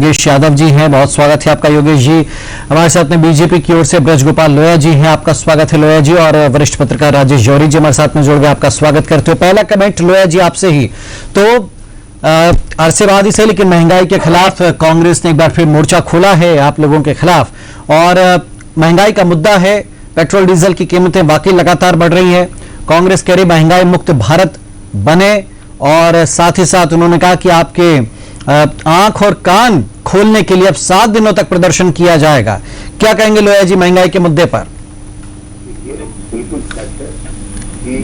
योगेश यादव जी हैं। बहुत स्वागत है आपका योगेश जी। हमारे साथ में बीजेपी की ओर से ब्रजगोपाल लोया जी हैं, आपका स्वागत है लोया जी। और वरिष्ठ पत्रकार राजेश जौहरी जी हमारे साथ में जुड़ गए, आपका स्वागत करते हो। पहला कमेंट लोया जी आपसे ही, तो अरसे बाद ही से, लेकिन महंगाई के खिलाफ कांग्रेस ने एक बार फिर मोर्चा खोला है आप लोगों के खिलाफ, और महंगाई का मुद्दा है। पेट्रोल डीजल की कीमतें वाकई लगातार बढ़ रही है। कांग्रेस कह रही महंगाई मुक्त भारत बने, और साथ ही साथ उन्होंने कहा कि आपके आंख और कान खोलने के लिए अब 7 दिनों तक प्रदर्शन किया जाएगा। क्या कहेंगे लोया जी महंगाई के मुद्दे पर? बिल्कुल सच है कि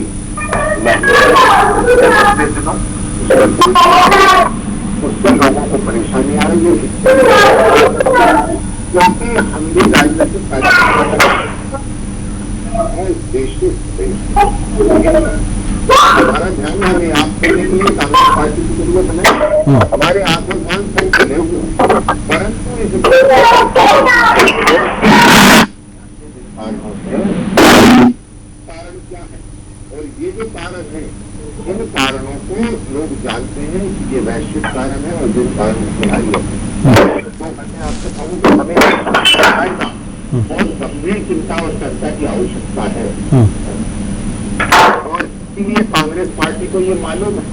उससे लोगों को परेशानी आ रही है, क्योंकि हमने राजनीतिक देश के हमारा ध्यान हमें आप करने के लिए कांग्रेस पार्टी की जरूरत नहीं। हमारे आंख और कान सब खुले हुए, परंतु कारण क्या है, और ये जो कारण है, इन कारणों को लोग जानते हैं कि ये वैश्विक कारण है, और जिन कारणों से आई है, तो मैं आपसे कहूँ कि हमें बहुत गंभीर चिंता और चर्चा की आवश्यकता है। और इसलिए कांग्रेस पार्टी को ये मालूम है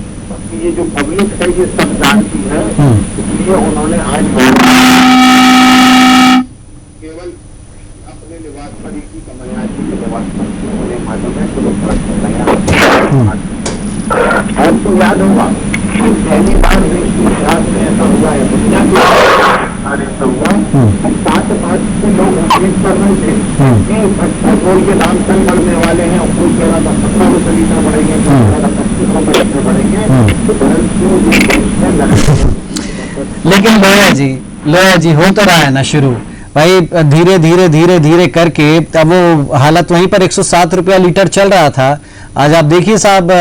कि ये जो पब्लिक है ये सब जानती है, इसलिए उन्होंने आज केवल अपने निवास पर ही कमलनाथ जी के निवास पर उन्हें मालूम है तो लोग फर्क नहीं। आपको याद होगा कि पहली बार देश के इतिहास में ऐसा हुआ है, दुनिया के ऐसा हुआ 7 मार्च से लोग उम्मीद कर रहे थे कि पेट्रोल के दाम कम बढ़ने वाले हैं, कोई कह रहा था 17 रुपये लीटर बढ़ेंगे, कोई कह रहा था 25 रुपये लीटर बढ़ेंगे, लेकिन लोया जी हो तो रहा है ना शुरू भाई, धीरे धीरे धीरे धीरे करके अब वो हालत वहीं पर 107 रुपया लीटर चल रहा था। आज आप देखिए साहब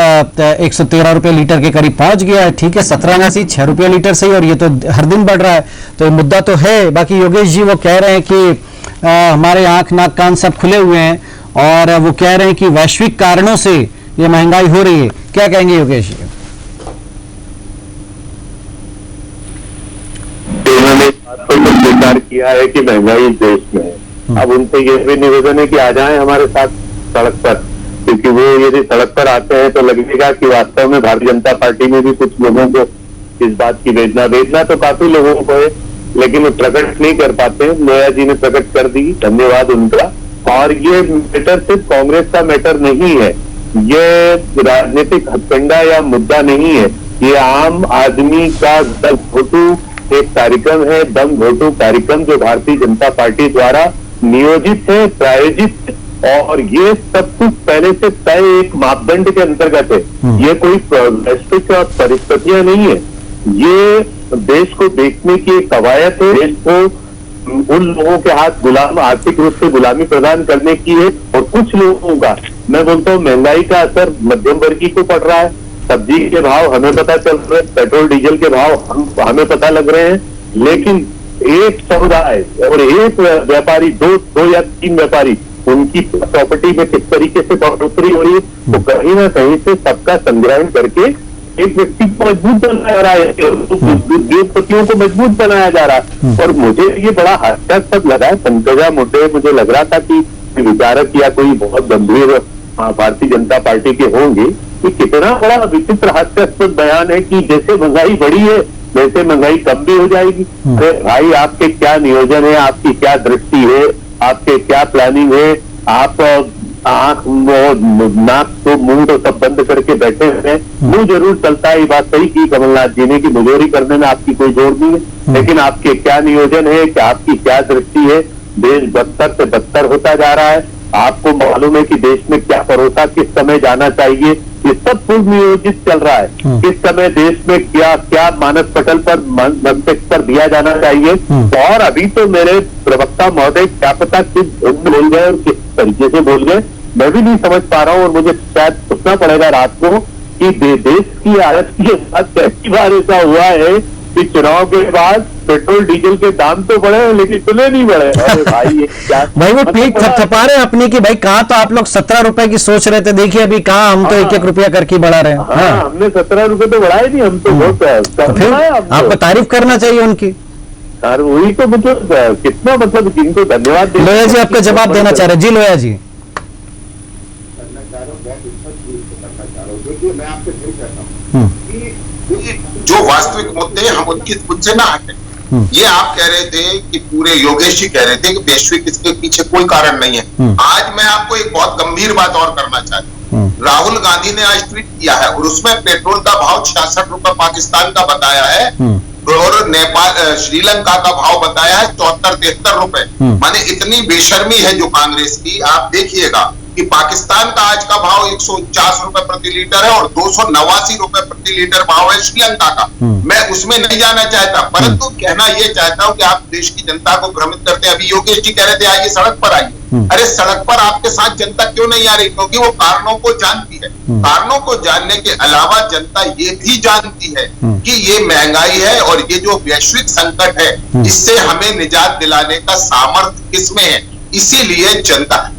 113 रुपये लीटर के करीब पहुंच गया है। ठीक है, 17 ना सी 6 रुपये लीटर से ही, और ये तो हर दिन बढ़ रहा है, तो मुद्दा तो है। बाकी योगेश जी वो कह रहे हैं कि हमारे आंख नाक कान सब खुले हुए हैं, और वो कह रहे हैं कि वैश्विक कारणों से ये महंगाई हो रही है। क्या कहेंगे योगेश जी? स्वीकार किया है कि महंगाई देश में है। अब उनसे ये भी निवेदन है कि आ जाएं हमारे साथ सड़क पर, क्योंकि वो यदि सड़क पर आते हैं तो लगेगा कि वास्तव में भारतीय जनता पार्टी में भी कुछ लोगों को इस बात की वेदना तो काफी लोगों को है, लेकिन वो प्रकट नहीं कर पाते। लोया जी ने प्रकट कर दी, धन्यवाद उनका। और ये मैटर सिर्फ कांग्रेस का मैटर नहीं है, ये राजनीतिक हथकंडा या मुद्दा नहीं है, ये आम आदमी का घोटू एक कार्यक्रम है, दम घोटू कार्यक्रम, जो भारतीय जनता पार्टी द्वारा नियोजित है, प्रायोजित है, और ये सब कुछ पहले से तय एक मापदंड के अंतर्गत है। ये कोई वैश्विक परिस्थितियां नहीं है, ये देश को देखने की एक कवायद है, देश को उन लोगों के हाथ आर्थिक रूप से गुलामी प्रदान करने की है। और कुछ लोगों का, मैं बोलता हूँ, महंगाई का असर मध्यम वर्गीय को पड़ रहा है। सब्जी के भाव हमें पता चल रहे हैं, पेट्रोल डीजल के भाव हमें पता लग रहे हैं, लेकिन एक समुदाय और एक व्यापारी, दो या 3 व्यापारी, उनकी प्रॉपर्टी में किस तरीके से बढ़ोतरी हो रही है, तो कहीं ना कहीं से सबका संग्रहण करके एक व्यक्ति को मजबूत बनाया जा रहा है, उद्योगपतियों को मजबूत बनाया जा रहा है। और मुझे ये बड़ा हास्यास्पद लगा है, पंकजा मुंडे, मुझे लग रहा था कि विचारक या कोई बहुत गंभीर भारतीय जनता पार्टी के होंगे, कि कितना बड़ा विचित्र हास्यास्पद बयान है कि जैसे महंगाई बढ़ी है वैसे महंगाई कम भी हो जाएगी। अरे भाई, आपके क्या नियोजन है, आपकी क्या दृष्टि है, आपके क्या प्लानिंग है? आप आंख नाक तो मुंह तो सब बंद करके बैठे हैं। मुंह जरूर चलता है, ये बात सही की कमलनाथ जी ने कि मुजोरी करने में आपकी कोई जोर नहीं है, लेकिन आपके क्या नियोजन है, कि आपकी क्या दृष्टि है? देश बदतर से बदतर होता जा रहा है। आपको मालूम है कि देश में क्या परोसा, किस समय जाना चाहिए, ये सब पूर्व नियोजित चल रहा है। किस समय देश में क्या क्या मानस पटल पर मंचक पर दिया जाना चाहिए। और अभी तो मेरे प्रवक्ता महोदय क्या पता किस धुन में बोल गए और किस तरीके से बोल गए, मैं भी नहीं समझ पा रहा हूँ। और मुझे शायद सोचना पड़ेगा रात को कि देश की हालत के साथ पहली बार ऐसा हुआ है कि चुनाव के बाद पेट्रोल डीजल के दाम तो बढ़े लेकिन इतने नहीं बढ़े। अरे भाई, ये क्या भाई, वो पीठ थपथपा रहे हैं अपनी की भाई, कहा तो आप लोग 17 रुपए की सोच रहे थे, देखिए अभी कहा हम तो 1-1 रुपया करके बढ़ा रहे हैं। हमने 17 रुपए तो बढ़ाए नहीं, हम तो बहुत तो फिर आपको तारीफ करना चाहिए उनकी। और वही तो मतलब कितना मतलब इनको धन्यवाद देना। लोया जी आपका जवाब देना चाह रहे हैं। जी लोया जी। देखिए मैं आपसे फिर कहता हूँ कि जो वास्तविक मुद्दे हैं हम उनसे ना हटें। ये आप कह रहे थे कि पूरे योगेश जी कह रहे थे कि वैश्विक इसके पीछे कोई कारण नहीं है। आज मैं आपको एक बहुत गंभीर बात और करना चाहता हूँ। राहुल गांधी ने आज ट्वीट किया है और उसमें पेट्रोल का भाव 66 रुपए पाकिस्तान का बताया है और नेपाल श्रीलंका का भाव बताया है 74-73 रुपए। माने इतनी बेशर्मी है जो कांग्रेस की। आप देखिएगा कि पाकिस्तान का आज का भाव 149 रुपए प्रति लीटर है और 289 रुपए प्रति लीटर भाव है श्रीलंका का। मैं उसमें नहीं जाना चाहता, परंतु कहना यह चाहता हूं कि आप देश की जनता को भ्रमित करते हैं। अभी योगेश जी कह रहे थे आइए सड़क पर आइए। अरे सड़क पर आपके साथ जनता क्यों नहीं आ रही? क्योंकि वो कारणों को जानती है। कारणों को जानने के अलावा जनता ये भी जानती है कि ये महंगाई है और ये जो वैश्विक संकट है इससे हमें निजात दिलाने का सामर्थ्य किसमें है। इसीलिए जनता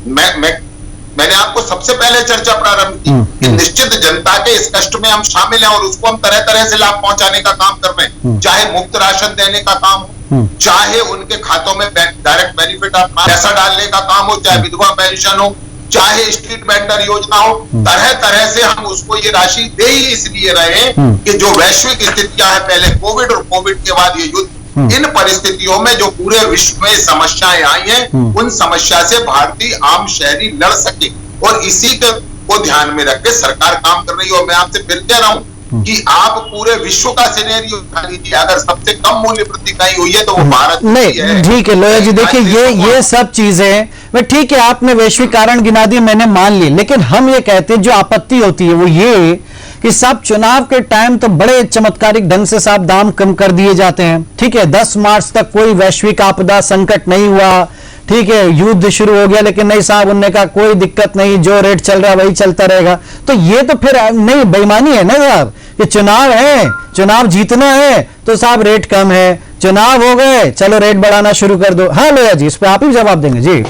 मैंने आपको सबसे पहले चर्चा प्रारंभ की कि निश्चित जनता के इस कष्ट में हम शामिल हैं और उसको हम तरह तरह से लाभ पहुंचाने का काम कर रहे हैं। चाहे मुफ्त राशन देने का काम हो, चाहे उनके खातों में डायरेक्ट बेनिफिट पैसा डालने का काम हो, चाहे विधवा पेंशन हो, चाहे स्ट्रीट वेंडर योजना हो, तरह तरह से हम उसको ये राशि दे ही इसलिए रहे हैं कि जो वैश्विक स्थितियां हैं, पहले कोविड और कोविड के बाद ये युद्ध, इन परिस्थितियों में जो पूरे विश्व में समस्याएं आई हैं उन समस्या से भारतीय आम शहरी लड़ सके और इसी को ध्यान में रख के सरकार काम कर रही है। और मैं आपसे फिर कह रहा हूं कि आप पूरे विश्व का सिनेरियो उठा लीजिए, अगर सबसे कम मूल्य वृद्धि कहीं हुई है तो वो भारत नहीं। ठीक है लोया जी, देखिए ये सब चीजें ठीक है, आपने वैश्विक कारण गिना दिए, मैंने मान ली, लेकिन हम ये कहते हैं जो आपत्ति होती है वो ये कि साहब चुनाव के टाइम तो बड़े चमत्कारिक ढंग से साहब दाम कम कर दिए जाते हैं। ठीक है, 10 मार्च तक कोई वैश्विक आपदा संकट नहीं हुआ। ठीक है, युद्ध शुरू हो गया, लेकिन नहीं साहब उनने कहा कोई दिक्कत नहीं, जो रेट चल रहा है वही चलता रहेगा। तो ये तो फिर नहीं बेईमानी है ना साहब कि चुनाव है, चुनाव जीतना है तो साहब रेट कम है, चुनाव हो गए चलो रेट बढ़ाना शुरू कर दो। हाँ लोया जी, इस पर आप ही जवाब देंगे। जी,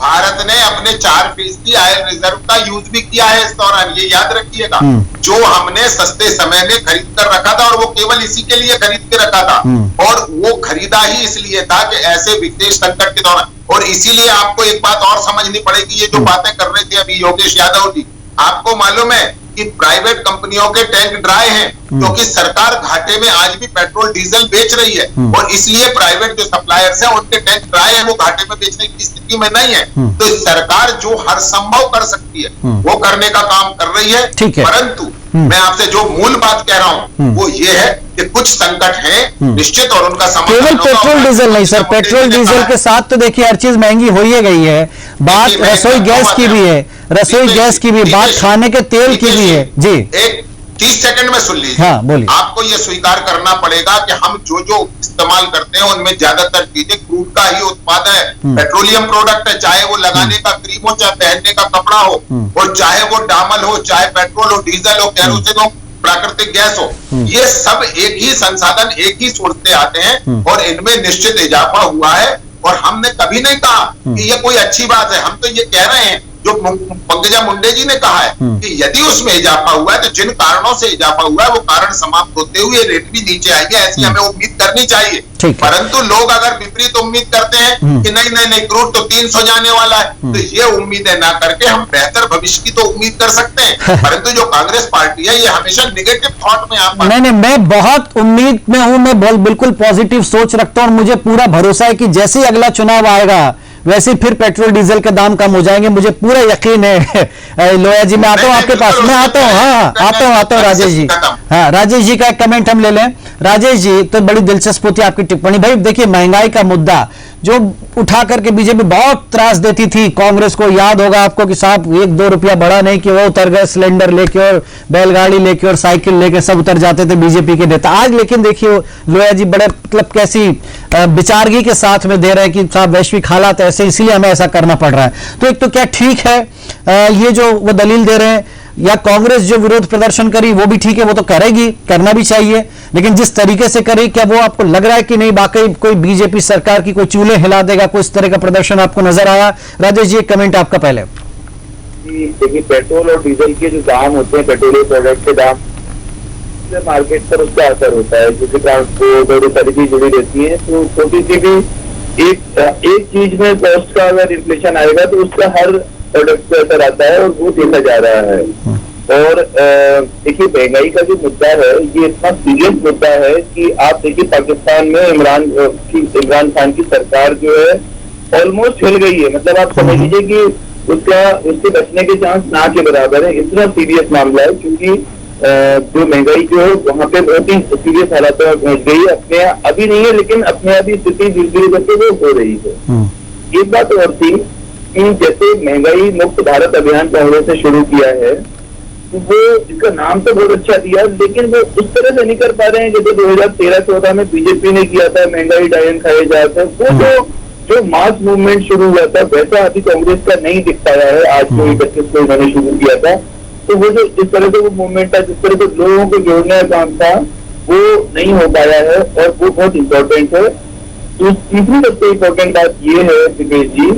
भारत ने अपने 4% आयल रिजर्व का यूज भी किया है इस दौरान, ये याद रखिएगा। जो हमने सस्ते समय में खरीद कर रखा था और वो केवल इसी के लिए खरीद के रखा था और वो खरीदा ही इसलिए था कि ऐसे विदेश संकट के दौरान। और इसीलिए आपको एक बात और समझनी पड़ेगी, ये जो बातें कर रहे थे अभी योगेश यादव जी, आपको मालूम है कि प्राइवेट कंपनियों के टैंक ड्राई हैं क्योंकि सरकार घाटे में आज भी पेट्रोल डीजल बेच रही है और इसलिए प्राइवेट जो सप्लायर्स हैं उनके टैंक ड्राई हैं, वो घाटे में बेचने की स्थिति में नहीं है। तो सरकार जो हर संभव कर सकती है वो करने का काम कर रही है। परंतु मैं आपसे जो मूल बात कह रहा हूं वो ये है कि कुछ संकट हैं निश्चित और उनका समाधान केवल पेट्रोल डीजल नहीं सर, पेट्रोल डीजल के साथ तो देखिए हर चीज महंगी हो ही गई है। बात रसोई गैस की भी है, रसोई गैस की भी, बात खाने के तेल की भी है। जी, एक 30 सेकंड में सुन लीजिए। हाँ, बोलिए। आपको यह स्वीकार करना पड़ेगा कि हम जो जो इस्तेमाल करते हैं उनमें ज्यादातर चीजें क्रूड का ही उत्पादन है, पेट्रोलियम प्रोडक्ट है, चाहे वो लगाने का क्रीम हो, चाहे पहनने का कपड़ा हो, और चाहे वो डामल हो, चाहे पेट्रोल हो, डीजल हो, केरोसिन हो, प्राकृतिक गैस हो, ये सब एक ही संसाधन, एक ही सोर्स से आते हैं और इनमें निश्चित इजाफा हुआ है। और हमने कभी नहीं कहा कि ये कोई अच्छी बात है, हम तो ये कह रहे हैं जो पंकजा मुंडे जी ने कहा है कि यदि उसमें इजाफा हुआ है तो जिन कारणों से इजाफा हुआ है वो कारण समाप्त होते हुए रेट भी नीचे आएंगे, ऐसी हमें उम्मीद करनी चाहिए। परंतु लोग अगर विपरीत उम्मीद करते हैं कि नहीं नहीं नहीं क्रूड तो 300 जाने वाला है, तो ये उम्मीदें ना करके हम बेहतर भविष्य की तो उम्मीद कर सकते हैं। परंतु जो कांग्रेस पार्टी है ये हमेशा निगेटिव थॉट में आप नहीं, मैं बहुत उम्मीद में हूं, मैं बिल्कुल पॉजिटिव सोच रखता हूं और मुझे पूरा भरोसा है कि जैसे ही अगला चुनाव आएगा वैसे फिर पेट्रोल डीजल के दाम कम हो जाएंगे, मुझे पूरा यकीन है। लोया जी मैं आता हूं आपके पास, मैं आता हूं। हाँ, आता हूं राजेश जी। हाँ, राजेश जी का एक कमेंट हम ले लें। राजेश जी, तो बड़ी दिलचस्प होती है आपकी टिप्पणी। भाई देखिए, महंगाई का मुद्दा जो उठा करके बीजेपी बहुत त्रास देती थी कांग्रेस को, याद होगा आपको कि साहब 1-2 रुपया बढ़ा नहीं कि वो उतर गए सिलेंडर लेके और बैलगाड़ी लेके और साइकिल लेके सब उतर जाते थे बीजेपी के नेता। आज लेकिन देखिए लोया जी बड़े मतलब कैसी विचारगी के साथ में दे रहे हैं कि साहब वैश्विक हालात ऐसे इसलिए हमें ऐसा करना पड़ रहा है। तो एक तो क्या ठीक है ये जो वो दलील दे रहे हैं, या कांग्रेस जो विरोध प्रदर्शन करी वो भी ठीक है, वो तो करेगी, करना भी चाहिए, लेकिन जिस तरीके से करी क्या वो आपको लग रहा है कि नहीं वाकई कोई बीजेपी सरकार की कोई चूल्हे हिला देगा, कोई इस तरह का प्रदर्शन आपको नजर आया? राजेश जी एक कमेंट आपका पहले। देखिए पेट्रोल और डीजल के जो दाम होते हैं, पेट्रोलियम प्रोडक्ट के दाम से मार्केट पर उसका असर होता है, क्योंकि ट्रांसपोर्ट और सारी चीज जुड़ी रहती है। तो छोटी सी भी एक चीज में कॉस्ट का अगर इन्फ्लेशन आएगा तो उसका हर प्रोडक्ट पे असर आता है, और वो देखा जा रहा है। और देखिए, महंगाई का जो मुद्दा है ये इतना सीरियस मुद्दा है कि आप देखिए पाकिस्तान में इमरान खान की सरकार जो है ऑलमोस्ट हिल गई है। मतलब आप समझ लीजिए कि उसके बचने के चांस ना के बराबर है। इतना सीरियस मामला है, क्योंकि जो महंगाई जो है वहाँ पे बहुत ही सीरियस हालातों में पहुंच गई है। अपने अभी नहीं है, लेकिन अपने अभी स्थिति धीरे धीरे करके वो हो रही है। एक बात और थी कि जैसे महंगाई मुक्त भारत अभियान कांग्रेस ने शुरू किया है, तो वो इसका नाम तो बहुत अच्छा दिया, लेकिन वो उस तरह से नहीं कर पा रहे हैं जैसे 2013-14 में बीजेपी ने किया था, महंगाई डायन खाए जाते। वो जो मास मूवमेंट शुरू हुआ था वैसा अभी कांग्रेस का नहीं दिख पाया है। आज को 31 को उन्होंने शुरू किया था, तो वो जो इस तरह से वो मूवमेंट था, जिस तरह से लोगों को जोड़ने का काम था, वो नहीं हो पाया है, और वो बहुत इम्पोर्टेंट है। तो तीसरी सबसे इम्पोर्टेंट बात ये है दिपेश जी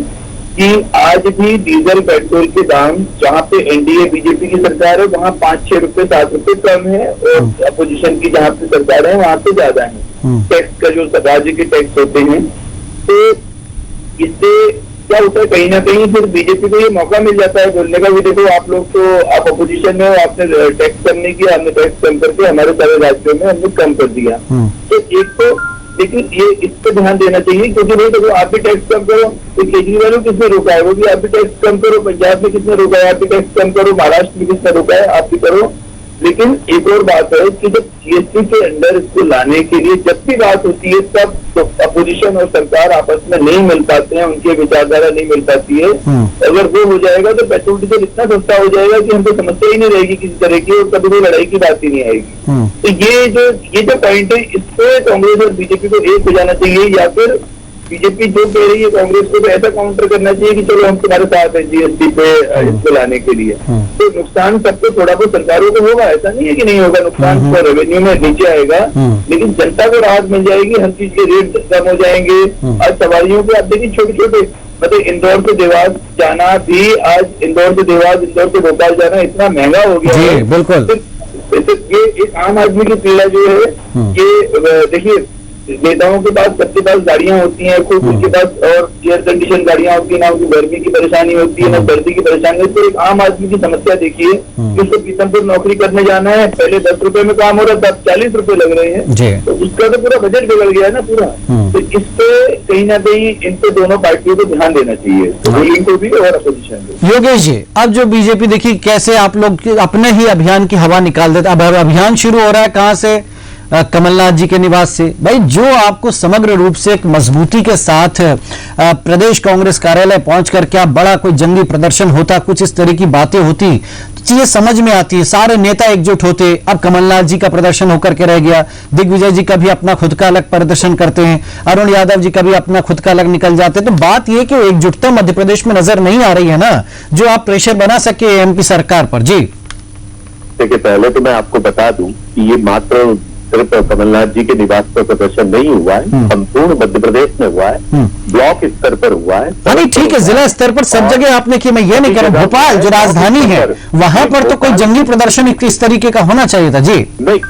कि आज भी डीजल पेट्रोल के दाम, जहाँ पे एनडीए बीजेपी की सरकार है वहाँ 5-6 रुपए 7 रुपए कम है, और अपोजिशन की जहाँ पे सरकार है वहाँ पे ज्यादा है। टैक्स का जो राज्य के टैक्स होते हैं, तो इससे क्या होता है, कहीं ना कहीं फिर बीजेपी को ये मौका मिल जाता है बोलने का भी, देखो आप लोग तो आप अपोजिशन में हो, आपने टैक्स कम नहीं किया, हमने टैक्स कम करके हमारे सारे राज्यों में हमने कम कर दिया। तो एक तो लेकिन ये इस पे ध्यान देना चाहिए, क्योंकि भाई देखो आप भी टैक्स कम करो, तो केजरीवाल को किसने रोका है, वो भी आप भी टैक्स कम करो, पंजाब में किसने रोका है, आप भी टैक्स कम करो, महाराष्ट्र में किसने रोका है, आप भी करो। लेकिन एक और बात है कि जब जीएसटी के अंदर इसको लाने के लिए जब भी बात होती है, तब तो अपोजिशन और सरकार आपस में नहीं मिल पाते हैं, उनकी विचारधारा नहीं मिल पाती है। अगर वो हो जाएगा तो पेट्रोल डीजल इतना सस्ता हो जाएगा कि हमको समस्या ही नहीं रहेगी किसी तरह की, और कभी कोई लड़ाई की बात ही नहीं आएगी। तो ये जो पॉइंट है, इस पे कांग्रेस और बीजेपी को एक हो जाना चाहिए, या फिर बीजेपी जो कह रही है कांग्रेस को तो ऐसा काउंटर करना चाहिए कि चलो हम तुम्हारे साथ हैं जीएसटी पे इसको लाने के लिए। तो नुकसान सबको थोड़ा बहुत सरकारों को होगा, ऐसा नहीं है कि नहीं होगा, नुकसान तो रेवेन्यू में नीचे आएगा, लेकिन जनता को राहत मिल जाएगी, हर चीज के रेट कम हो जाएंगे। आज सवारियों के आप देखिए छोटे छोटे, मतलब इंदौर से देवास जाना भी, आज इंदौर से देवास, इंदौर से भोपाल जाना इतना महंगा हो गया है। बिल्कुल, ये एक आम आदमी की पीड़ा जो है, ये देखिए नेताओं के पास, सबके पास गाड़ियां होती हैं खूब, उनके पास और एयर कंडीशन गाड़ियां होती है, ना उनको गर्मी की परेशानी होती है, ना सर्दी की परेशानी होती है। तो एक आम आदमी की समस्या देखिए कि उसको पीतमपुर नौकरी करने जाना है, पहले 10 रुपए में काम हो रहा था, अब 40 रुपए लग रहे हैं, तो उसका तो पूरा बजट बिगड़ गया है ना पूरा। तो इस पे कहीं ना कहीं इन पे दोनों पार्टियों को ध्यान देना चाहिए, रूलिंग को भी और अपोजिशन को। योगेश जी, अब जो बीजेपी देखिए कैसे आप लोग अपने ही अभियान की हवा निकाल देते, अब अभियान शुरू हो रहा है कहां से, कमलनाथ जी के निवास से। भाई जो आपको समग्र रूप से एक मजबूती के साथ प्रदेश कांग्रेस कार्यालय पहुंच कर क्या बड़ा कोई जंगी प्रदर्शन होता, कुछ इस तरह की बातें होती तो चीजें समझ में आती है, सारे नेता एकजुट होते। अब कमलनाथ जी का प्रदर्शन होकर के रह गया, दिग्विजय जी का भी अपना खुद का अलग प्रदर्शन करते हैं, अरुण यादव जी का भी अपना खुद का अलग निकल जाते। तो बात यह कि एकजुटता मध्य प्रदेश में नजर नहीं आ रही है ना, जो आप प्रेशर बना सके एमपी सरकार पर। जी देखिए, पहले तो मैं आपको बता दूं कि ये मात्र सिर्फ कमलनाथ जी के निवास पर प्रदर्शन नहीं हुआ है, संपूर्ण मध्य प्रदेश में हुआ है, ब्लॉक स्तर पर हुआ है। अरे ठीक है, जिला स्तर पर सब जगह आपने किया, मैं ये नहीं कह रहा, भोपाल जो राजधानी है वहां पर तो कोई जंगी प्रदर्शन इस तरीके का होना चाहिए था। जी नहीं,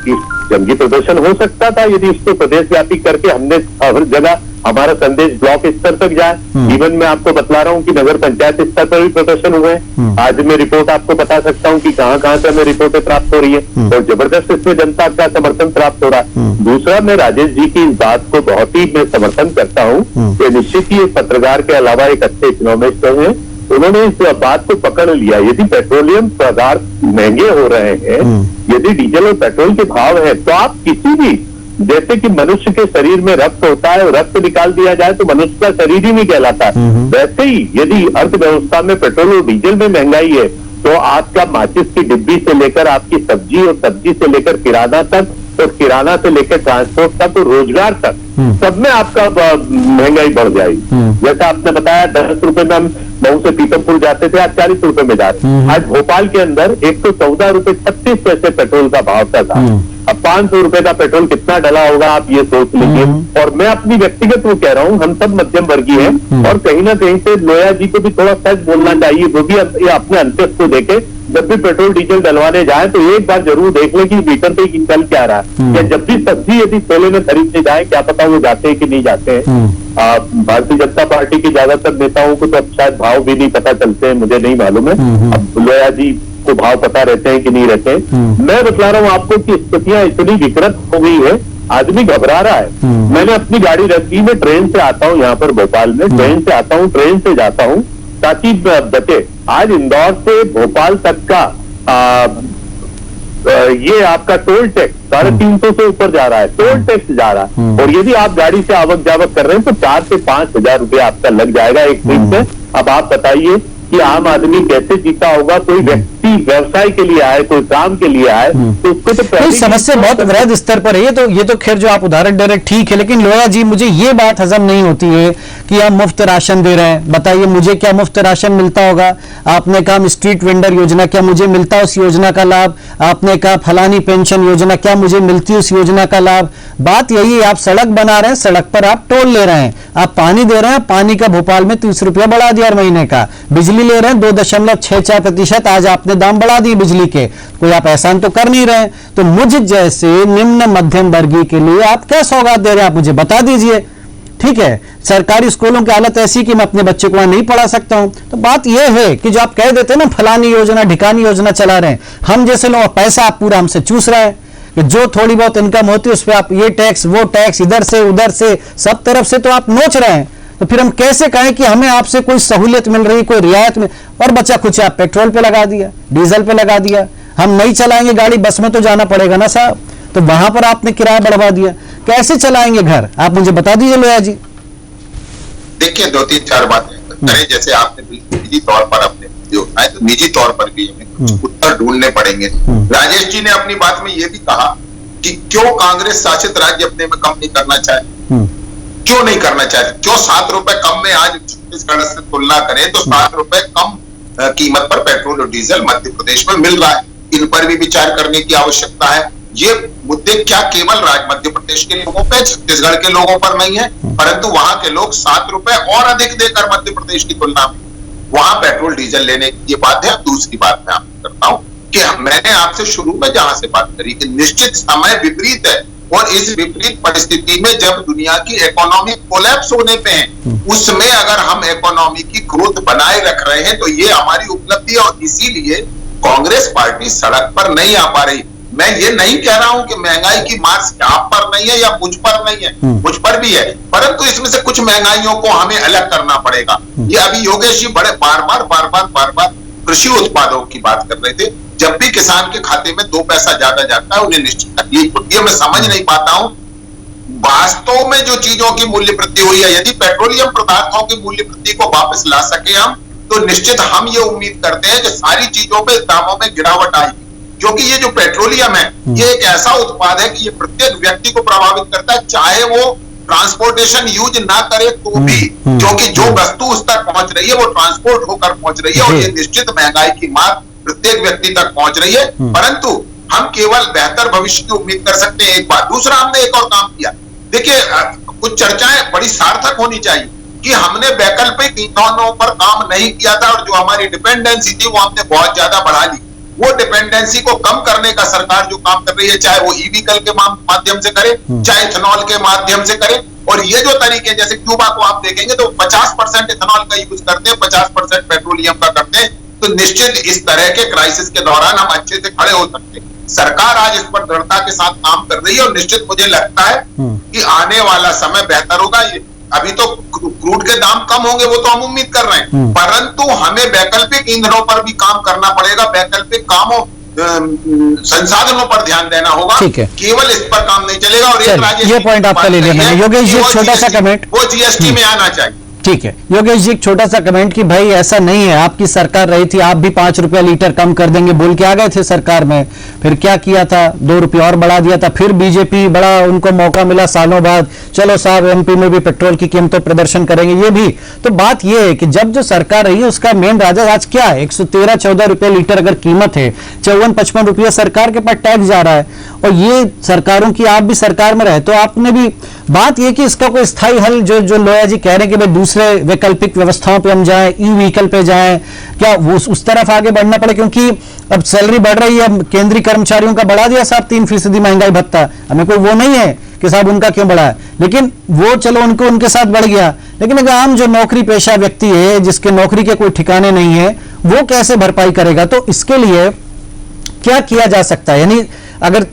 जंगी प्रदर्शन हो सकता था यदि इसको प्रदेश व्यापी करके हमने हर जगह हमारा संदेश ब्लॉक स्तर तक जाए। इवन मैं आपको बतला रहा हूँ कि नगर पंचायत स्तर पर भी प्रदर्शन हुए हैं। आज मैं रिपोर्ट आपको बता सकता हूँ कि कहाँ कहाँ से हमें रिपोर्टें प्राप्त हो रही है, और जबरदस्त इसमें जनता का समर्थन प्राप्त हो रहा है। दूसरा, मैं राजेश जी की इस बात को बहुत ही मैं समर्थन करता हूँ कि निश्चित ही पत्रकार के अलावा एक अच्छे इकोनॉमिस्ट हैं, उन्होंने इस बात को पकड़ लिया। यदि पेट्रोलियम पदार्थ महंगे हो रहे हैं, यदि डीजल और पेट्रोल के भाव है, तो आप किसी भी, जैसे कि मनुष्य के शरीर में रक्त होता है और रक्त निकाल दिया जाए तो मनुष्य का शरीर ही नहीं कहलाता, वैसे ही यदि अर्थव्यवस्था में पेट्रोल और डीजल में महंगाई है, तो आपका माचिस की डिब्बी से लेकर आपकी सब्जी, और सब्जी से लेकर किराना तक, और किराना से लेकर ट्रांसपोर्ट तक, और रोजगार तक, सब में आपका महंगाई बढ़ जाएगी। जैसा आपने बताया 10 रुपए में हम मऊ से पीतमपुर जाते थे, आज 40 रुपए में जाते हैं। आज भोपाल के अंदर 114 रुपए 36 पैसे पेट्रोल का भाव था। अब 500 रुपए का पेट्रोल कितना डला होगा आप ये सोच लीजिए। और मैं अपनी व्यक्तिगत वो कह रहा हूँ, हम सब मध्यम वर्गीय हैं, और कहीं ना कहीं से लोया जी को भी थोड़ा सच बोलना चाहिए, वो भी अपने अंतस को देखे। जब भी पेट्रोल डीजल डलवाने जाए तो एक बार जरूर देख लें कि मीटर पे चल क्या रहा है, या जब भी सब्जी यदि ठेले में खरीदने जाए क्या पता वो जाते हैं कि नहीं जाते हैं। भारतीय जनता पार्टी के ज्यादातर नेताओं को तो अब शायद भाव भी नहीं पता चलते हैं, मुझे नहीं मालूम है। अब लोया जी को भाव पता रहते हैं कि नहीं रहते हैं। मैं बतला रहा हूँ आपको कि स्थितियां इतनी विकृत हो गई है, आदमी घबरा रहा है। मैंने अपनी गाड़ी रखी, मैं ट्रेन से आता हूँ यहाँ पर भोपाल में, ट्रेन से आता हूँ, ट्रेन से जाता हूँ ताकि बचे। आज इंदौर से भोपाल तक का ये आपका टोल टैक्स 350 से ऊपर जा रहा है, टोल टैक्स जा रहा है। और यदि आप गाड़ी से आवक जावक कर रहे हैं तो 4 से 5 हजार रुपया आपका लग जाएगा एक ट्रिप से। अब आप बताइए कि आम आदमी कैसे जीता होगा? कोई व्यक्ति व्यवसाय के लिए आए, कोई काम के लिए आए, तो उसको तो नहीं, समस्या बहुत वृहद स्तर पर है। ये तो खैर जो आप उदाहरण दे रहे हैं ठीक है, लेकिन लोया जी मुझे ये बात हजम नहीं होती है कि आप मुफ्त राशन दे रहे हैं। बताइए मुझे क्या मुफ्त राशन मिलता होगा? आपने कहा स्ट्रीट वेंडर योजना, क्या मुझे मिलता है उस योजना का लाभ? आपने कहा फलानी पेंशन योजना, क्या मुझे मिलती है उस योजना का लाभ? बात यही है, आप सड़क बना रहे हैं, सड़क पर आप टोल ले रहे हैं, आप पानी दे रहे हैं, पानी का भोपाल में 30 रुपया बढ़ा दिया हर महीने का, बिजली ले रहे हैं 2.64%, आज आपने दाम बढ़ा दिए बिजली के, कोई आप एहसान तो कर नहीं रहे। तो मुझ जैसे निम्न मध्यम वर्गीय के लिए आप क्या सौगात दे रहे हैं? आप मुझे बता दीजिए। ठीक है, सरकारी स्कूलों की हालत ऐसी कि मैं अपने बच्चे को वहां नहीं पढ़ा सकता हूं। तो बात यह है कि जो आप कह देते हैं ना फलानी योजना ढिकानी योजना चला रहे हैं, हम जैसे लोग पैसा आप पूरा हमसे चूस रहे हैं कि जो थोड़ी बहुत इनकम होती है उस पर आप ये टैक्स वो टैक्स, इधर से उधर से सब तरफ से तो आप नोच रहे हैं। तो फिर हम कैसे कहें कि हमें आपसे कोई सहूलियत मिल रही, कोई रियायत में? और बच्चा कुछ आप पेट्रोल पे लगा दिया, डीजल पे लगा दिया, हम नहीं चलाएंगे गाड़ी, बस में तो जाना पड़ेगा ना साहब, तो वहां पर आपने किराया बढ़वा दिया, कैसे चलाएंगे घर? आप मुझे बता दीजिए लोया जी। देखिए 2-3-4 बातें करें, जैसे आपने बिल्कुल निजी तौर पर अपने जो है तो निजी तौर पर भी हमें कुछ उत्तर ढूंढने पड़ेंगे। राजेश जी ने अपनी बात में यह भी कहा कि क्यों कांग्रेस शासित राज्य अपने में कम नहीं करना चाहे, क्यों नहीं करना चाहते? क्यों 7 रुपए कम में आज छत्तीसगढ़ से तुलना करें तो 7 रुपए कम कीमत पर पेट्रोल और डीजल मध्य प्रदेश में मिल रहा है, इन पर भी विचार करने की आवश्यकता है। ये मुद्दे क्या केवल मध्य प्रदेश के लोगों पे, छत्तीसगढ़ के लोगों पर नहीं है, परंतु वहां के लोग 7 रुपए और अधिक देकर मध्य प्रदेश की तुलना में वहां पेट्रोल डीजल लेने की ये बात है। दूसरी बात मैं आपको करता हूं कि मैंने आपसे शुरू में जहां से बात करी कि निश्चित समय विपरीत है, और इस विपरीत परिस्थिति में जब दुनिया की इकोनॉमी कोलैप्स होने पे है, उसमें अगर हम इकोनॉमी की ग्रोथ बनाए रख रहे हैं तो ये हमारी उपलब्धि है। और इसीलिए कांग्रेस पार्टी सड़क पर नहीं आ पा रही। मैं ये नहीं कह रहा हूं कि महंगाई की मार आप पर नहीं है या मुझ पर नहीं है, मुझ पर भी है, परंतु इसमें से कुछ महंगाइयों को हमें अलग करना पड़ेगा। ये अभी योगेश जी बड़े बार बार कृषि उत्पादों की बात कर रहे थे। जब भी किसान के खाते में 2 पैसा ज्यादा जाता है उन्हें निश्चित तकलीफ होती है। मैं समझ नहीं पाता हूं वास्तव में जो चीजों की मूल्य वृद्धि हुई है, यदि पेट्रोलियम पदार्थों की मूल्य वृद्धि को वापस ला सके हम, तो निश्चित हम ये उम्मीद करते हैं कि सारी चीजों पे दामों में गिरावट आएगी। क्योंकि ये जो पेट्रोलियम है ये एक ऐसा उत्पाद है कि ये प्रत्येक व्यक्ति को प्रभावित करता है, चाहे वो ट्रांसपोर्टेशन यूज ना करे तो भी, क्योंकि जो वस्तु उस तक पहुंच रही है वो ट्रांसपोर्ट होकर पहुंच रही है, और ये निश्चित महंगाई की मार प्रत्येक व्यक्ति तक पहुंच रही है। परंतु हम केवल बेहतर भविष्य की उम्मीद कर सकते हैं, एक बात। दूसरा, हमने एक और काम किया। देखिए कुछ चर्चाएं बड़ी सार्थक होनी चाहिए कि हमने वैकल्पिक ईंधनों पर काम नहीं किया था, और जो हमारी डिपेंडेंसी थी वो हमने बहुत ज्यादा बढ़ा ली। वो डिपेंडेंसी को कम करने का सरकार जो काम कर रही है, चाहे वो ई-व्हीकल के माध्यम से करे, चाहे इथेनॉल के माध्यम से करे, और ये जो तरीके, जैसे क्यूबा को आप देखेंगे तो 50% इथेनॉल का यूज करते हैं, 50% पेट्रोलियम का करते हैं। तो निश्चित इस तरह के क्राइसिस के दौरान हम अच्छे से खड़े हो सकते हैं। सरकार आज इस पर दृढ़ता के साथ काम कर रही है, और निश्चित मुझे लगता है कि आने वाला समय बेहतर होगा। ये अभी तो क्रूड के दाम कम होंगे, वो तो हम उम्मीद कर रहे हैं, परंतु हमें वैकल्पिक ईंधनों पर भी काम करना पड़ेगा, वैकल्पिक कामों संसाधनों पर ध्यान देना होगा। केवल इस पर काम नहीं चलेगा। और एक राजेश, ये पॉइंट आपका ले लिया मैंने। योगेश जी एक छोटा सा कमेंट, वो जीएसटी में आना चाहिए। ठीक है योगेश जी, एक छोटा सा कमेंट कि भाई ऐसा नहीं है, आपकी सरकार रही थी, आप भी 5 रुपया लीटर कम कर देंगे बोल के आ गए थे सरकार में, फिर क्या किया था, 2 रुपया और बढ़ा दिया था, फिर बीजेपी बड़ा उनको मौका मिला सालों बाद, चलो साहब एमपी में भी पेट्रोल की कीमतों प्रदर्शन करेंगे। ये भी तो बात ये है कि जब जो सरकार रही है उसका मेन राजा आज क्या है, 113-14 रुपये लीटर अगर कीमत है, 54-55 रुपया सरकार के पास टैक्स जा रहा है, और ये सरकारों की, आप भी सरकार में रहे तो आपने भी बात ये कि इसका कोई स्थायी हल, जो लोया जी कह रहे हैं कि भाई दूसरे वैकल्पिक व्यवस्थाओं पे हम जाएं, ई व्हीकल पे जाएं, क्या वो उस तरफ आगे बढ़ना पड़े? क्योंकि अब सैलरी बढ़ रही है, केंद्रीय कर्मचारियों का बढ़ा दिया साहब 3% महंगाई भत्ता, हमें कोई वो नहीं है कि साहब उनका क्यों बढ़ा है, लेकिन वो चलो उनको उनके साथ बढ़ गया, लेकिन अगर आम जो नौकरी पेशा व्यक्ति है जिसके नौकरी के कोई ठिकाने नहीं है, वो कैसे भरपाई करेगा? तो इसके लिए क्या किया जा सकता है? यानी अगर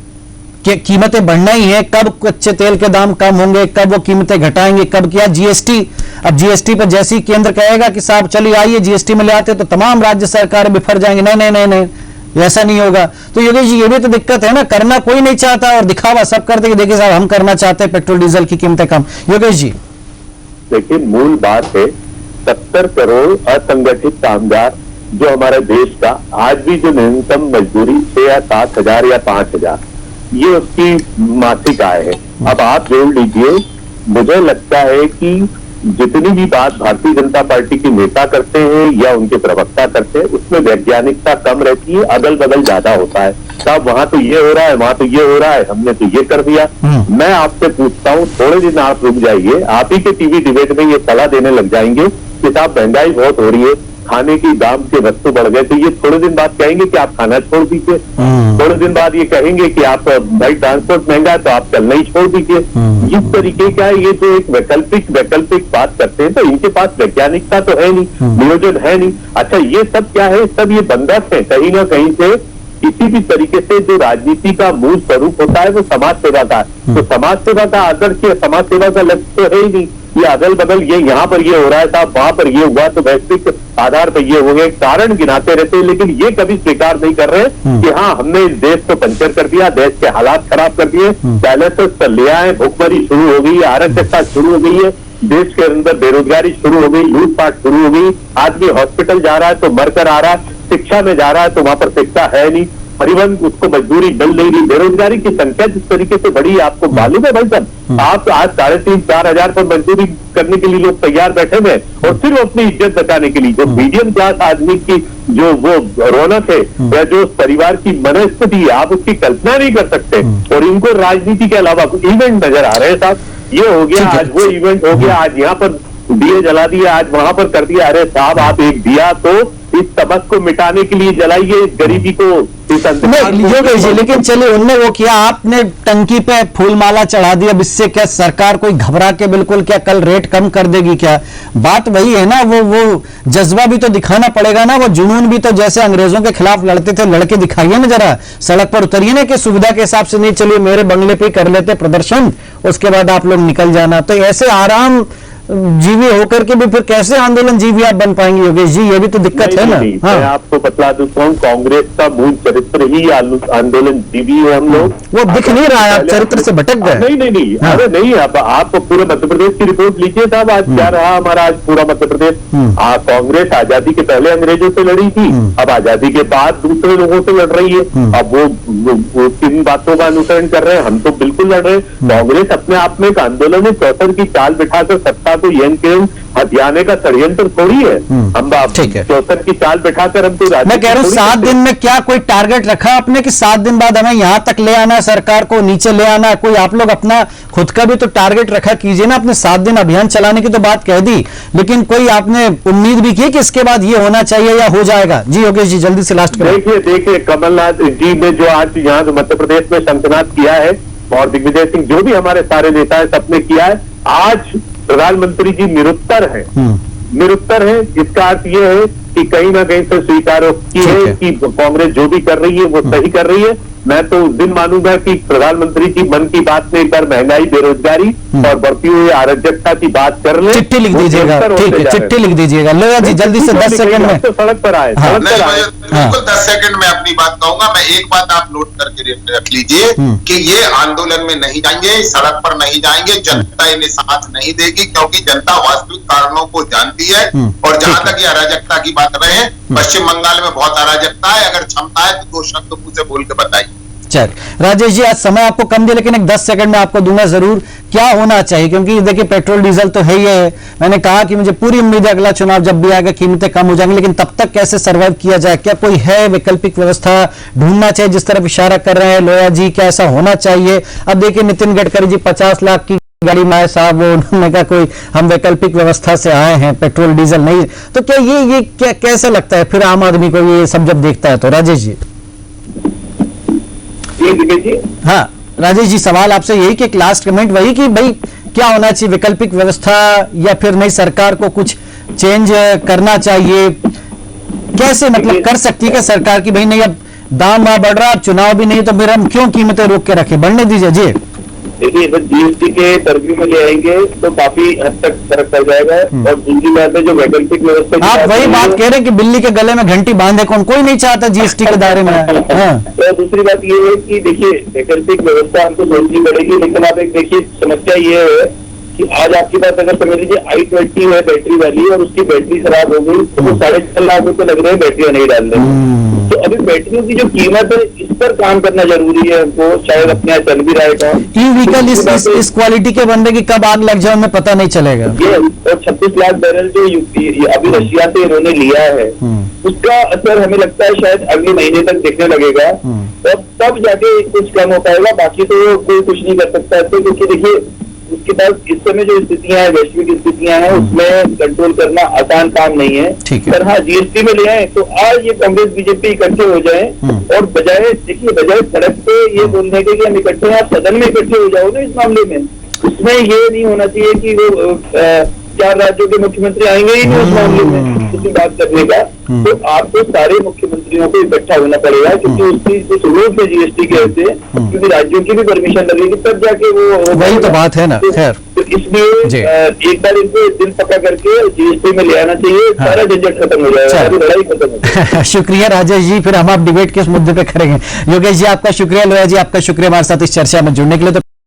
कीमतें बढ़ना ही है, कब कच्चे तेल के दाम कम होंगे, कब वो कीमतें घटाएंगे, कब क्या जीएसटी, अब जीएसटी पर जैसे ही केंद्र कहेगा कि साहब चलिए आइए जीएसटी में ले आते, तो तमाम राज्य सरकारें बिफर जाएंगे, नहीं नहीं नहीं नहीं ऐसा नहीं होगा। तो योगेश जी ये भी तो दिक्कत है ना, करना कोई नहीं चाहता और दिखावा सब करते कि देखिए साहब हम करना चाहते हैं पेट्रोल डीजल की कीमतें कम। योगेश जी देखिए, मूल बात है 70 करोड़ असंगठित कामगार जो हमारे देश का, आज भी जो न्यूनतम मजदूरी 6 या 7 हजार या 5 हजार, ये उसकी मासिक आय है। अब आप जोड़ लीजिए, मुझे लगता है कि जितनी भी बात भारतीय जनता पार्टी के नेता करते हैं या उनके प्रवक्ता करते हैं, उसमें वैज्ञानिकता कम रहती है, अदल बदल ज्यादा होता है। साहब वहां तो ये हो रहा है, वहां तो ये हो रहा है, हमने तो ये कर दिया। मैं आपसे पूछता हूँ, थोड़े दिन आप रुक जाइए, आप ही के टीवी डिबेट में ये सलाह देने लग जाएंगे कि साहब महंगाई बहुत हो रही है, खाने की दाम के वस्तु बढ़ गए, तो ये थोड़े दिन बाद कहेंगे कि आप खाना छोड़ दीजिए, थोड़े दिन बाद ये कहेंगे कि आप भाई ट्रांसपोर्ट महंगा है तो आप चलना ही छोड़ दीजिए। इस तरीके का ये जो एक वैकल्पिक बात करते हैं, तो इनके पास वैज्ञानिकता तो है नहीं, नियोजन है नहीं। अच्छा, ये सब क्या है? सब ये बंधक है कहीं ना कहीं से। किसी भी तरीके से जो राजनीति का मूल स्वरूप होता है वो समाज सेवा का, तो समाज सेवा का आदर्श या समाज सेवा का लक्ष्य तो है ही नहीं। ये अदल बदल, ये यहाँ पर ये हो रहा है साहब, वहां पर ये हुआ, तो वैश्विक आधार पर ये हो गए, कारण गिनाते रहते हैं, लेकिन ये कभी स्वीकार नहीं कर रहे कि हाँ हमने इस देश को पंचर कर दिया, देश के हालात खराब कर दिए, बैलेंसेस पर ले आए, भुखमरी शुरू हो गई है, अराजकता शुरू हो गई है, देश के अंदर बेरोजगारी शुरू हो गई, लूटपाट शुरू हो गई, आदमी हॉस्पिटल जा रहा है तो मरकर आ रहा है, शिक्षा में जा रहा है तो वहां पर शिक्षा है नहीं, परिवहन उसको मजदूरी मिल नहीं रही, बेरोजगारी की संख्या जिस तरीके से बढ़ी है आपको मालूम है भाई साहब? आप आज 3,500-4 हजार पर मजदूरी करने के लिए लोग तैयार बैठे हुए हैं, और सिर्फ अपनी इज्जत बचाने के लिए। जो मीडियम क्लास आदमी की जो वो रौनक है या जो परिवार की मनस्थिति है, आप उसकी कल्पना नहीं कर सकते। और इनको राजनीति के अलावा इवेंट नजर आ रहे हैं साहब, ये हो गया आज, वो इवेंट हो गया आज, यहाँ पर दिए जला दिए, आज वहां पर कर दिया। अरे साहब, आप एक दिया तो इस तमस को मिटाने के लिए जलाइए, गरीबी को, योगेश जी, लेकिन चलिए उनने वो किया, आपने टंकी पे फूलमाला चढ़ा दी, अब इससे क्या सरकार कोई घबरा के बिल्कुल क्या कल रेट कम कर देगी क्या? बात वही है ना, वो जज्बा भी तो दिखाना पड़ेगा ना, वो जुनून भी तो जैसे अंग्रेजों के खिलाफ लड़ते थे, लड़के दिखाइए ना, जरा सड़क पर उतरिए ना, कि सुविधा के हिसाब से नहीं, चलिए मेरे बंगले पे कर लेते प्रदर्शन, उसके बाद आप लोग निकल जाना। तो ऐसे आराम जीवी होकर के भी फिर कैसे आंदोलन जीवी आप बन पाएंगे योगेश जी? ये भी तो दिक्कत है ना। हाँ। मैं आपको बतला दूं, कांग्रेस का मूल चरित्र ही आंदोलन जीवी है। हम लोग वो दिख नहीं रहा है, आप चरित्र से भटक गए। नहीं। हाँ। अरे नहीं, आप पूरे मध्य प्रदेश की रिपोर्ट लीजिए साहब, आज क्या रहा हमारा आज पूरा मध्य प्रदेश। कांग्रेस आजादी के पहले अंग्रेजों से लड़ी थी, अब आजादी के बाद दूसरे लोगों से लड़ रही है। अब वो किन बातों का अनुसरण कर रहे हैं? हम तो बिल्कुल लड़ रहे हैं। कांग्रेस अपने आप में एक आंदोलन है, चौसर की चाल बिठाकर सत्ता को हथियाने का षड्यंत्र थोड़ी है। हम चौसर की चाल बिठाकर हम तो, मैं कह रहा हूँ 7 दिन में क्या कोई टारगेट रखा आपने कि 7 दिन बाद हमें यहां तक ले आना, सरकार को नीचे ले आना? कोई आप लोग अपना खुद का भी तो टारगेट रखा कीजिए ना। अपने 7 दिन अभियान चलाने की तो बात कह दी, लेकिन कोई आपने उम्मीद भी की कि इसके बाद ये होना चाहिए या हो जाएगा? जी योगेश जी, जल्दी से लास्ट करें। देखिए कमलनाथ जी ने जो आज यहाँ मध्य प्रदेश में शंखनाद किया है, और दिग्विजय सिंह, जो भी हमारे सारे नेता है, सबने किया है। आज प्रधानमंत्री जी निरुत्तर है। इसका अर्थ यह है कि कहीं ना कहीं से स्वीकार की है कि कांग्रेस जो भी कर रही है वो सही कर रही है। मैं तो उस दिन मानूंगा कि प्रधानमंत्री जी मन की बात में एक बार महंगाई, बेरोजगारी और बढ़ती हुई अराजकता की बात कर ले। चिट्ठी लिख दीजिएगा, ठीक है, चिट्ठी लिख दीजिएगा। लोया जी जल्दी से 10 सेकंड में तो सड़क पर आए। बिल्कुल 10 सेकंड में अपनी बात कहूंगा। मैं एक बात आप नोट करके रख लीजिए कि ये आंदोलन में नहीं जाएंगे, सड़क पर नहीं जाएंगे, जनता इन्हें साथ नहीं देगी, क्योंकि जनता वास्तविक कारणों को जानती है। और जहां तक ये अराजकता की बात रहे, पश्चिम बंगाल में बहुत अराजकता है, अगर क्षमता है तो 2 शब्द मुझसे बोल के बताइए। चल राजेश जी, आज समय आपको कम दिया लेकिन एक 10 सेकंड में आपको दूंगा जरूर। क्या होना चाहिए, क्योंकि देखिए पेट्रोल डीजल तो है ही है, मैंने कहा कि मुझे पूरी उम्मीद है अगला चुनाव जब भी आएगा कीमतें कम हो जाएंगी, लेकिन तब तक कैसे सर्वाइव किया जाए? क्या कोई है वैकल्पिक व्यवस्था ढूंढना चाहिए जिस तरफ इशारा कर रहे हैं लोया जी? क्या ऐसा होना चाहिए? अब देखिए नितिन गडकरी जी 50 लाख की गाड़ी में आए साहब, वो उन्होंने कहा कोई हम वैकल्पिक व्यवस्था से आए हैं, पेट्रोल डीजल नहीं। तो क्या ये क्या कैसे लगता है फिर आम आदमी को ये सब जब देखता है तो? राजेश जी। हाँ राजेश जी, सवाल आपसे यही कि एक लास्ट कमेंट वही कि भाई क्या होना चाहिए, वैकल्पिक व्यवस्था या फिर नई सरकार को कुछ चेंज करना चाहिए? कैसे मतलब कर सकती है क्या सरकार की भाई नहीं अब दाम बढ़ रहा, अब चुनाव भी नहीं, तो फिर हम क्यों कीमतें रोक के रखे, बढ़ने दीजिए जी। देखिए जब जीएसटी के तरक्की में ले आएंगे तो काफी हद तक फर्क पड़ जाएगा। और दूसरी बात है जो वैकल्पिक व्यवस्था, आप वही बात कह रहे हैं कि बिल्ली के गले में घंटी बांधे कौन, कोई नहीं चाहता जीएसटी के दायरे में। हाँ। तो दूसरी बात ये है कि देखिए वैकल्पिक व्यवस्था हमको सोचनी पड़ेगी, लेकिन आप एक देखिए समस्या ये है कि आज आपके पास अगर समझ लीजिए i20 है बैटरी वाली और उसकी बैटरी खराब हो गई तो वो 6.5 लाख रुपए लग रहे हैं बैटरियां नहीं डालने। तो अभी बैटरियों की जो कीमत है इस पर काम करना जरूरी है हमको, शायद अपने यहाँ चल भी रहा है। ई व्हीकल इस क्वालिटी के बनने की कब आग लग जाए हमें पता नहीं चलेगा। ये और 26 लाख बैरल जो अभी रशिया से इन्होंने लिया है उसका असर हमें लगता है शायद अगले महीने तक दिखने लगेगा और तब जाके कुछ कम हो पाएगा, बाकी तो कोई कुछ नहीं कर सकता है। क्योंकि देखिए उसके पास इस समय जो स्थितियां हैं, वैश्विक स्थितियां हैं, उसमें कंट्रोल करना आसान काम नहीं है। पर हाँ जीएसटी में ले आए तो आज ये कांग्रेस बीजेपी इकट्ठे हो जाए और बजाय सड़क पे ये बोलने के कि हम इकट्ठे हैं, आप सदन में इकट्ठे हो जाओ ना इस मामले में। उसमें ये नहीं होना चाहिए कि वो 4 राज्यों के मुख्यमंत्री आएंगे ही नहीं उस मामले में किसी बात करने का। तो आपको सारे मुख्यमंत्रियों को इकट्ठा होना पड़ेगा, क्योंकि उसकी कुछ रूल्स है जीएसटी के ऐसे, क्योंकि राज्यों की भी परमिशन लगेगी तब जाके वो वही तो बात है ना। खैर तो इसलिए एक बार इनको दिल पक्का करके जीएसटी में ले आना चाहिए, सारा झंझट खत्म हो जाएगा, लड़ाई खत्म हो जाएगी। शुक्रिया राजेश जी, फिर हम आप डिबेट के इस मुद्दे पे करेंगे। योगेश जी आपका शुक्रिया, लोया जी आपका शुक्रिया हमारे साथ इस चर्चा में जुड़ने के लिए। तो